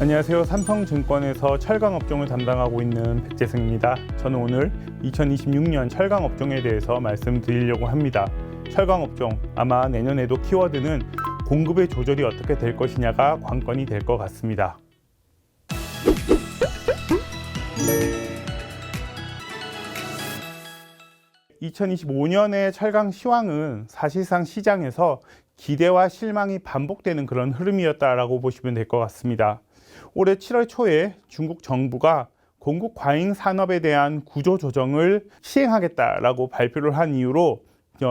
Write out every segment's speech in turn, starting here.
안녕하세요. 삼성증권에서 철강 업종을 담당하고 있는 백재승입니다. 저는 오늘 2026년 철강 업종에 대해서 말씀드리려고 합니다. 철강 업종, 아마 내년에도 키워드는 공급의 조절이 어떻게 될 것이냐가 관건이 될 것 같습니다. (2025년의) 철강 시황은 사실상 시장에서 기대와 실망이 반복되는 그런 흐름이었다라고 보시면 될 것 같습니다. 올해 7월 초에 중국 정부가 공급 과잉 산업에 대한 구조 조정을 시행하겠다라고 발표를 한 이후로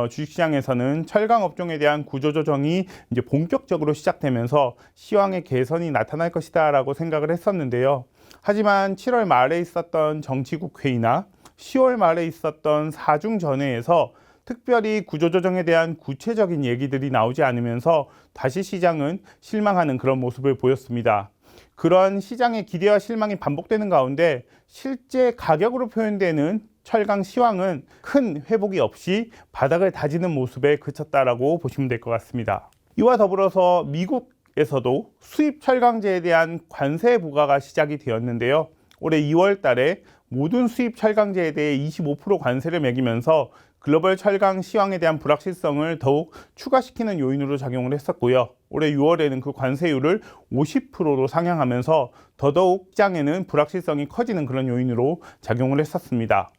주식시장에서는 철강 업종에 대한 구조 조정이 이제 본격적으로 시작되면서 시황의 개선이 나타날 것이다라고 생각을 했었는데요. 하지만 7월 말에 있었던 정치국 회의나 10월 말에 있었던 사중전회에서 특별히 구조조정에 대한 구체적인 얘기들이 나오지 않으면서 다시 시장은 실망하는 그런 모습을 보였습니다. 그런 시장의 기대와 실망이 반복되는 가운데 실제 가격으로 표현되는 철강 시황은 큰 회복이 없이 바닥을 다지는 모습에 그쳤다라고 보시면 될 것 같습니다. 이와 더불어서 미국에서도 수입 철강제에 대한 관세 부과가 시작이 되었는데요. 올해 2월 달에 모든 수입 철강제에 대해 25% 관세를 매기면서 글로벌 철강 시황에 대한 불확실성을 더욱 추가시키는 요인으로 작용을 했었고요. 올해 6월에는 그 관세율을 50%로 상향하면서 더더욱 시장에는 불확실성이 커지는 그런 요인으로 작용을 했었습니다.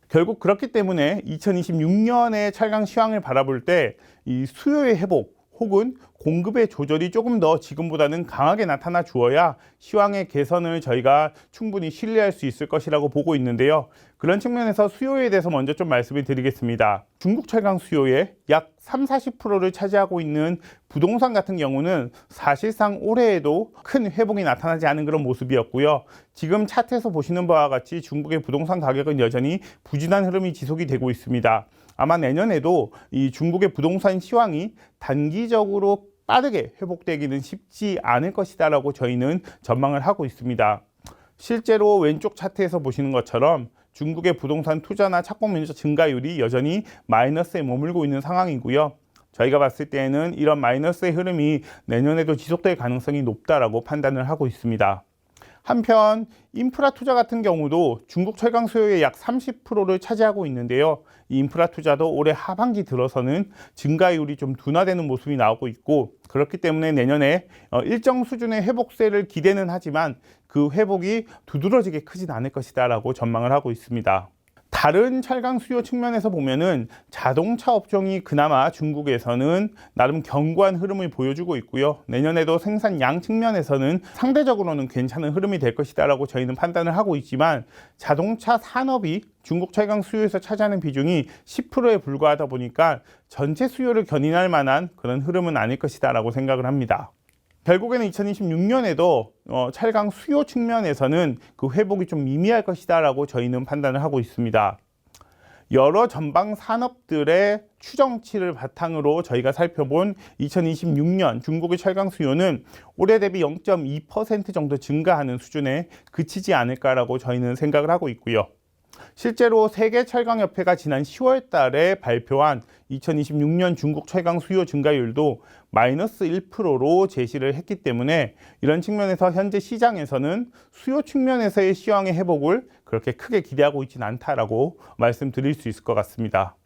결국 그렇기 때문에 2026년의 철강 시황을 바라볼 때 이 수요의 회복 혹은 공급의 조절이 조금 더 지금보다는 강하게 나타나 주어야 시황의 개선을 저희가 충분히 신뢰할 수 있을 것이라고 보고 있는데요. 그런 측면에서 수요에 대해서 먼저 좀 말씀을 드리겠습니다. 중국 철강 수요의 약 30-40%를 차지하고 있는 부동산 같은 경우는 사실상 올해에도 큰 회복이 나타나지 않은 그런 모습이었고요. 지금 차트에서 보시는 바와 같이 중국의 부동산 가격은 여전히 부진한 흐름이 지속이 되고 있습니다. 아마 내년에도 이 중국의 부동산 시황이 단기적으로 빠르게 회복되기는 쉽지 않을 것이다라고 저희는 전망을 하고 있습니다. 실제로 왼쪽 차트에서 보시는 것처럼 중국의 부동산 투자나 착공 면적 증가율이 여전히 마이너스에 머물고 있는 상황이고요. 저희가 봤을 때에는 이런 마이너스의 흐름이 내년에도 지속될 가능성이 높다라고 판단을 하고 있습니다. 한편 인프라 투자 같은 경우도 중국 철강 수요의 약 30%를 차지하고 있는데요. 이 인프라 투자도 올해 하반기 들어서는 증가율이 좀 둔화되는 모습이 나오고 있고, 그렇기 때문에 내년에 일정 수준의 회복세를 기대는 하지만 그 회복이 두드러지게 크진 않을 것이다 라고 전망을 하고 있습니다. 다른 철강 수요 측면에서 보면은 자동차 업종이 그나마 중국에서는 나름 견고한 흐름을 보여주고 있고요. 내년에도 생산량 측면에서는 상대적으로는 괜찮은 흐름이 될 것이다라고 저희는 판단을 하고 있지만, 자동차 산업이 중국 철강 수요에서 차지하는 비중이 10%에 불과하다 보니까 전체 수요를 견인할 만한 그런 흐름은 아닐 것이다라고 생각을 합니다. 결국에는 2026년에도 철강 수요 측면에서는 그 회복이 좀 미미할 것이다라고 저희는 판단을 하고 있습니다. 여러 전방 산업들의 추정치를 바탕으로 저희가 살펴본 2026년 중국의 철강 수요는 올해 대비 0.2% 정도 증가하는 수준에 그치지 않을까라고 저희는 생각을 하고 있고요. 실제로 세계철강협회가 지난 10월 달에 발표한 2026년 중국 철강 수요 증가율도 마이너스 1%로 제시를 했기 때문에 이런 측면에서 현재 시장에서는 수요 측면에서의 시황의 회복을 그렇게 크게 기대하고 있지는 않다라고 말씀드릴 수 있을 것 같습니다.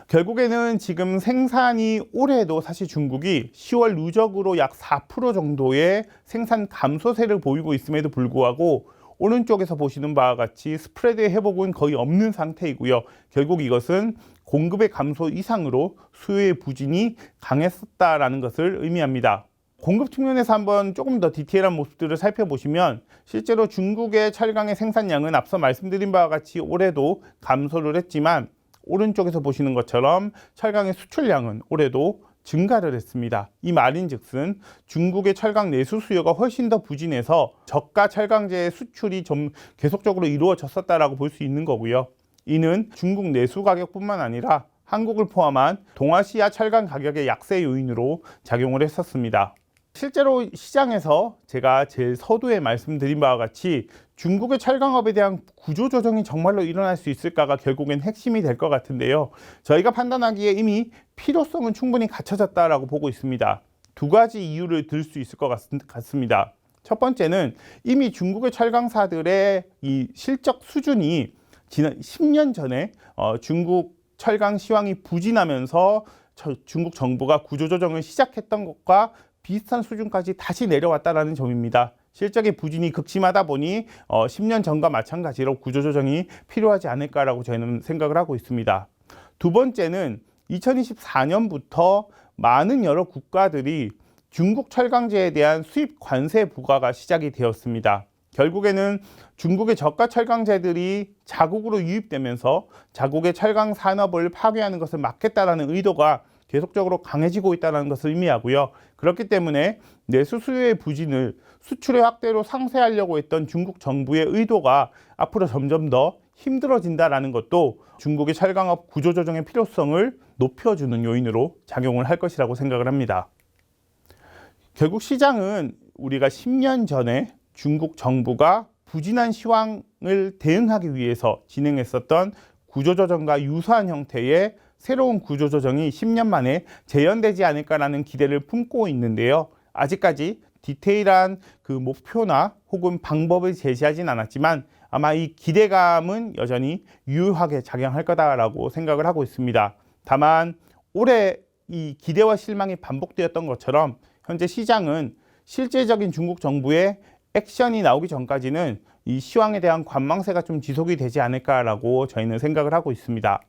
결국에는 지금 생산이 올해도 사실 중국이 10월 누적으로 약 4% 정도의 생산 감소세를 보이고 있음에도 불구하고 오른쪽에서 보시는 바와 같이 스프레드의 회복은 거의 없는 상태이고요. 결국 이것은 공급의 감소 이상으로 수요의 부진이 강했었다라는 것을 의미합니다. 공급 측면에서 한번 조금 더 디테일한 모습들을 살펴보시면 실제로 중국의 철강의 생산량은 앞서 말씀드린 바와 같이 올해도 감소를 했지만, 오른쪽에서 보시는 것처럼 철강의 수출량은 올해도 증가를 했습니다. 이 말인즉슨 중국의 철강 내수 수요가 훨씬 더 부진해서 저가 철강제의 수출이 좀 계속적으로 이루어졌었다라고 볼 수 있는 거고요. 이는 중국 내수 가격뿐만 아니라 한국을 포함한 동아시아 철강 가격의 약세 요인으로 작용을 했었습니다. 실제로 시장에서 제가 제일 서두에 말씀드린 바와 같이 중국의 철강업에 대한 구조조정이 정말로 일어날 수 있을까가 결국엔 핵심이 될 것 같은데요. 저희가 판단하기에 이미 필요성은 충분히 갖춰졌다라고 보고 있습니다. 두 가지 이유를 들 수 있을 것 같습니다. 첫 번째는 이미 중국의 철강사들의 이 실적 수준이 지난 10년 전에 중국 철강 시황이 부진하면서 중국 정부가 구조조정을 시작했던 것과 비슷한 수준까지 다시 내려왔다는 점입니다. 실적의 부진이 극심하다 보니 10년 전과 마찬가지로 구조조정이 필요하지 않을까라고 저희는 생각을 하고 있습니다. 두 번째는 2024년부터 많은 여러 국가들이 중국 철강제에 대한 수입 관세 부과가 시작이 되었습니다. 결국에는 중국의 저가 철강제들이 자국으로 유입되면서 자국의 철강 산업을 파괴하는 것을 막겠다라는 의도가 계속적으로 강해지고 있다는 것을 의미하고요. 그렇기 때문에 내수 수요의 부진을 수출의 확대로 상쇄하려고 했던 중국 정부의 의도가 앞으로 점점 더 힘들어진다는 것도 중국의 철강업 구조조정의 필요성을 높여주는 요인으로 작용을 할 것이라고 생각을 합니다. 결국 시장은 우리가 10년 전에 중국 정부가 부진한 시황을 대응하기 위해서 진행했었던 구조조정과 유사한 형태의 새로운 구조조정이 10년 만에 재현되지 않을까라는 기대를 품고 있는데요. 아직까지 디테일한 그 목표나 혹은 방법을 제시하진 않았지만 아마 이 기대감은 여전히 유효하게 작용할 거다라고 생각을 하고 있습니다. 다만 올해 이 기대와 실망이 반복되었던 것처럼 현재 시장은 실제적인 중국 정부의 액션이 나오기 전까지는 이 시황에 대한 관망세가 좀 지속이 되지 않을까라고 저희는 생각을 하고 있습니다.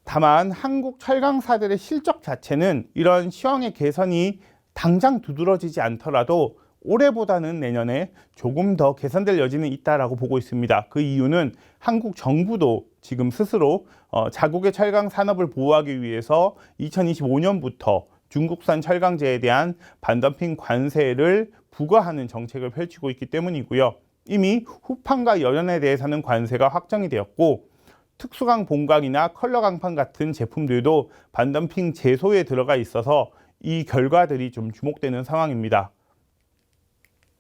다만 한국 철강사들의 실적 자체는 이런 시황의 개선이 당장 두드러지지 않더라도 올해보다는 내년에 조금 더 개선될 여지는 있다라고 보고 있습니다. 그 이유는 한국 정부도 지금 스스로 자국의 철강 산업을 보호하기 위해서 2025년부터 중국산 철강제에 대한 반덤핑 관세를 부과하는 정책을 펼치고 있기 때문이고요. 이미 후판과 열연에 대해서는 관세가 확정이 되었고 특수강 본강이나 컬러 강판 같은 제품들도 반덤핑 제소에 들어가 있어서 이 결과들이 좀 주목되는 상황입니다.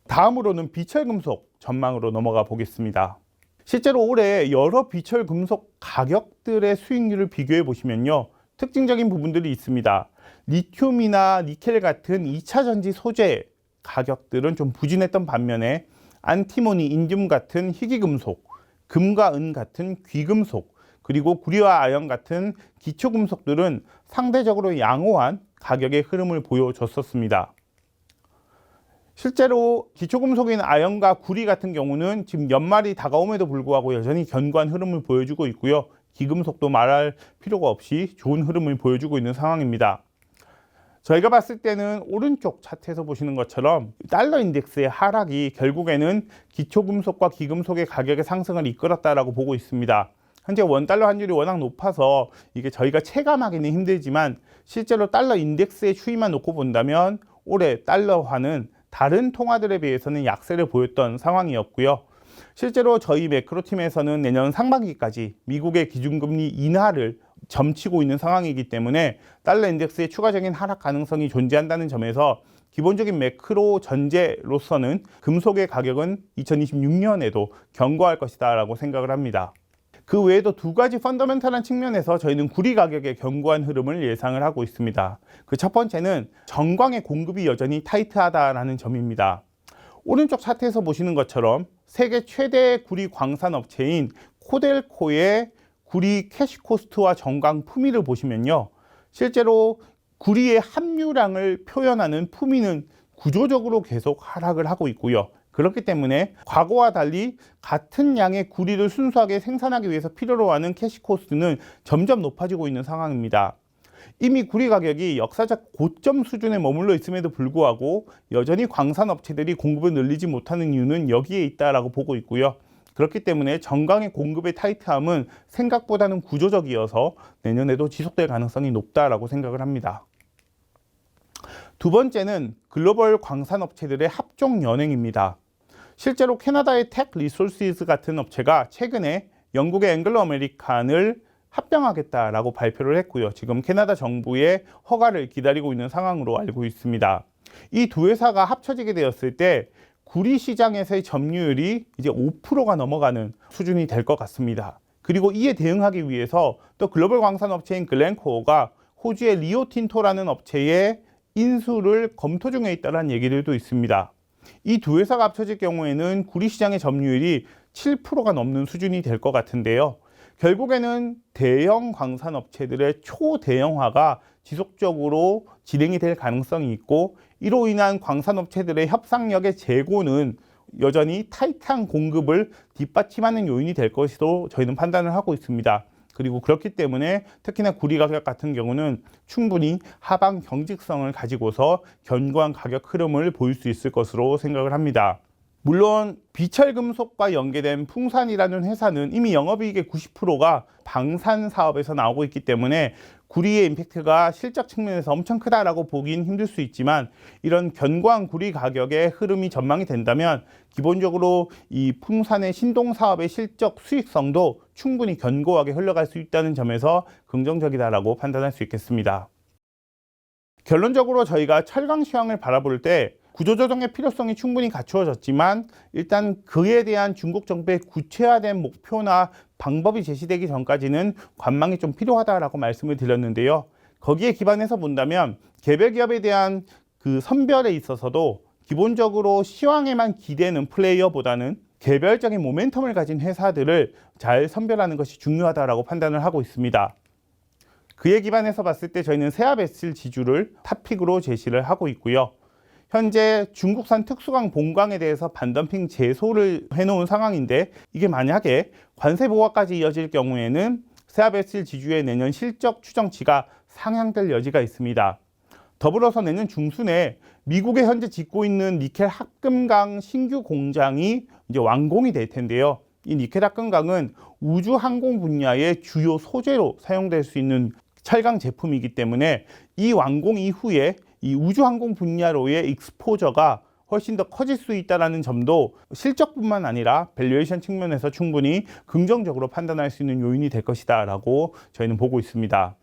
다음으로는 비철금속 전망으로 넘어가 보겠습니다. 실제로 올해 여러 비철금속 가격들의 수익률을 비교해 보시면요. 특징적인 부분들이 있습니다. 리튬이나 니켈 같은 2차 전지 소재 가격들은 좀 부진했던 반면에 안티모니, 인듐 같은 희귀금속, 금과 은 같은 귀금속, 그리고 구리와 아연 같은 기초금속들은 상대적으로 양호한 가격의 흐름을 보여줬었습니다. 실제로 기초금속인 아연과 구리 같은 경우는 지금 연말이 다가옴에도 불구하고 여전히 견고한 흐름을 보여주고 있고요. 기금속도 말할 필요가 없이 좋은 흐름을 보여주고 있는 상황입니다. 저희가 봤을 때는 오른쪽 차트에서 보시는 것처럼 달러 인덱스의 하락이 결국에는 기초금속과 기금속의 가격의 상승을 이끌었다라고 보고 있습니다. 현재 원달러 환율이 워낙 높아서 이게 저희가 체감하기는 힘들지만 실제로 달러 인덱스의 추이만 놓고 본다면 올해 달러화는 다른 통화들에 비해서는 약세를 보였던 상황이었고요. 실제로 저희 매크로팀에서는 내년 상반기까지 미국의 기준금리 인하를 점치고 있는 상황이기 때문에 달러 인덱스의 추가적인 하락 가능성이 존재한다는 점에서 기본적인 매크로 전제로서는 금속의 가격은 2026년에도 견고할 것이다 라고 생각을 합니다. 그 외에도 두 가지 펀더멘탈한 측면에서 저희는 구리 가격의 견고한 흐름을 예상을 하고 있습니다. 그 첫 번째는 정광의 공급이 여전히 타이트하다라는 점입니다. 오른쪽 차트에서 보시는 것처럼 세계 최대 구리 광산 업체인 코델코의 구리 캐시코스트와 정광 품위를 보시면요. 실제로 구리의 함유량을 표현하는 품위는 구조적으로 계속 하락을 하고 있고요. 그렇기 때문에 과거와 달리 같은 양의 구리를 순수하게 생산하기 위해서 필요로 하는 캐시코스트는 점점 높아지고 있는 상황입니다. 이미 구리 가격이 역사적 고점 수준에 머물러 있음에도 불구하고 여전히 광산업체들이 공급을 늘리지 못하는 이유는 여기에 있다라고 보고 있고요. 그렇기 때문에 정광의 공급의 타이트함은 생각보다는 구조적이어서 내년에도 지속될 가능성이 높다라고 생각을 합니다. 두 번째는 글로벌 광산업체들의 합종 연행입니다. 실제로 캐나다의 텍 리소시스 같은 업체가 최근에 영국의 앵글로 아메리칸을 합병하겠다라고 발표를 했고요. 지금 캐나다 정부의 허가를 기다리고 있는 상황으로 알고 있습니다. 이 두 회사가 합쳐지게 되었을 때 구리 시장에서의 점유율이 이제 5%가 넘어가는 수준이 될 것 같습니다. 그리고 이에 대응하기 위해서 또 글로벌 광산업체인 글렌코어가 호주의 리오틴토라는 업체에 인수를 검토 중에 있다는 얘기들도 있습니다. 이 두 회사가 합쳐질 경우에는 구리 시장의 점유율이 7%가 넘는 수준이 될 것 같은데요. 결국에는 대형 광산업체들의 초대형화가 지속적으로 진행이 될 가능성이 있고, 이로 인한 광산업체들의 협상력의 제고는 여전히 타이트한 공급을 뒷받침하는 요인이 될 것으로 저희는 판단을 하고 있습니다. 그리고 그렇기 때문에 특히나 구리 가격 같은 경우는 충분히 하방 경직성을 가지고서 견고한 가격 흐름을 보일 수 있을 것으로 생각을 합니다. 물론 비철금속과 연계된 풍산이라는 회사는 이미 영업이익의 90%가 방산 사업에서 나오고 있기 때문에 구리의 임팩트가 실적 측면에서 엄청 크다라고 보긴 힘들 수 있지만, 이런 견고한 구리 가격의 흐름이 전망이 된다면 기본적으로 이 풍산의 신동 사업의 실적 수익성도 충분히 견고하게 흘러갈 수 있다는 점에서 긍정적이다라고 판단할 수 있겠습니다. 결론적으로 저희가 철강 시황을 바라볼 때 구조조정의 필요성이 충분히 갖추어졌지만, 일단 그에 대한 중국 정부의 구체화된 목표나 방법이 제시되기 전까지는 관망이 좀 필요하다라고 말씀을 드렸는데요. 거기에 기반해서 본다면 개별 기업에 대한 그 선별에 있어서도 기본적으로 시황에만 기대는 플레이어보다는 개별적인 모멘텀을 가진 회사들을 잘 선별하는 것이 중요하다라고 판단을 하고 있습니다. 그에 기반해서 봤을 때 저희는 세아베슬 지주를 탑픽으로 제시를 하고 있고요. 현재 중국산 특수강 본강에 대해서 반덤핑 제소를 해놓은 상황인데, 이게 만약에 관세 보호까지 이어질 경우에는 세아베슬 지주의 내년 실적 추정치가 상향될 여지가 있습니다. 더불어서 내년 중순에 미국에 현재 짓고 있는 니켈 합금강 신규 공장이 이제 완공이 될 텐데요. 이 니켈 합금강은 우주 항공 분야의 주요 소재로 사용될 수 있는 철강 제품이기 때문에 이 완공 이후에 이 우주항공 분야로의 익스포저가 훨씬 더 커질 수 있다는 점도 실적뿐만 아니라 밸류에이션 측면에서 충분히 긍정적으로 판단할 수 있는 요인이 될 것이다 라고 저희는 보고 있습니다.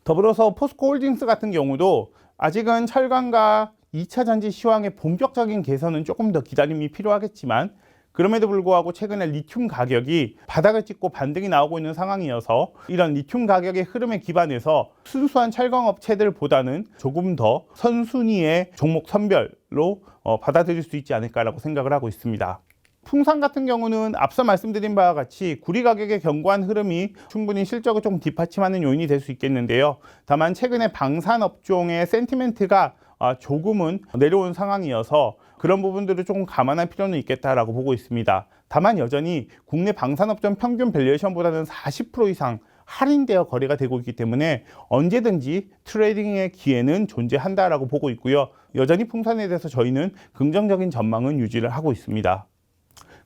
더불어서 포스코홀딩스 같은 경우도 아직은 철강과 2차 전지 시황의 본격적인 개선은 조금 더 기다림이 필요하겠지만, 그럼에도 불구하고 최근에 리튬 가격이 바닥을 찍고 반등이 나오고 있는 상황이어서 이런 리튬 가격의 흐름에 기반해서 순수한 철강 업체들보다는 조금 더 선순위의 종목 선별로 받아들일 수 있지 않을까라고 생각을 하고 있습니다. 풍산 같은 경우는 앞서 말씀드린 바와 같이 구리 가격의 견고한 흐름이 충분히 실적을 좀 뒷받침하는 요인이 될 수 있겠는데요. 다만 최근에 방산 업종의 센티멘트가 조금은 내려온 상황이어서 그런 부분들을 조금 감안할 필요는 있겠다라고 보고 있습니다. 다만 여전히 국내 방산업종 평균 밸류에이션보다는 40% 이상 할인되어 거래가 되고 있기 때문에 언제든지 트레이딩의 기회는 존재한다라고 보고 있고요. 여전히 풍산에 대해서 저희는 긍정적인 전망은 유지를 하고 있습니다.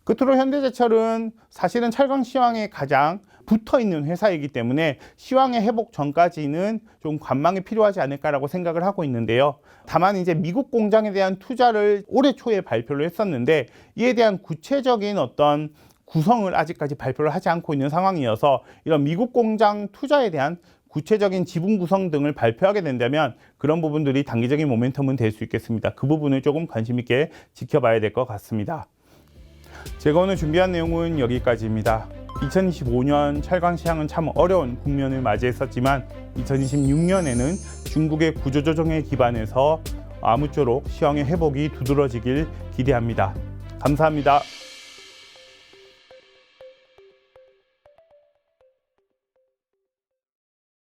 끝으로 현대제철은 사실은 철강 시황에 가장 붙어있는 회사이기 때문에 시황의 회복 전까지는 좀 관망이 필요하지 않을까라고 생각을 하고 있는데요. 다만 이제 미국 공장에 대한 투자를 올해 초에 발표를 했었는데, 이에 대한 구체적인 어떤 구성을 아직까지 발표를 하지 않고 있는 상황이어서 이런 미국 공장 투자에 대한 구체적인 지분 구성 등을 발표하게 된다면 그런 부분들이 단기적인 모멘텀은 될 수 있겠습니다. 그 부분을 조금 관심 있게 지켜봐야 될 것 같습니다. 제가 오늘 준비한 내용은 여기까지입니다. 2025년 철강 시황은 참 어려운 국면을 맞이했었지만 2026년에는 중국의 구조조정에 기반해서 아무쪼록 시황의 회복이 두드러지길 기대합니다. 감사합니다.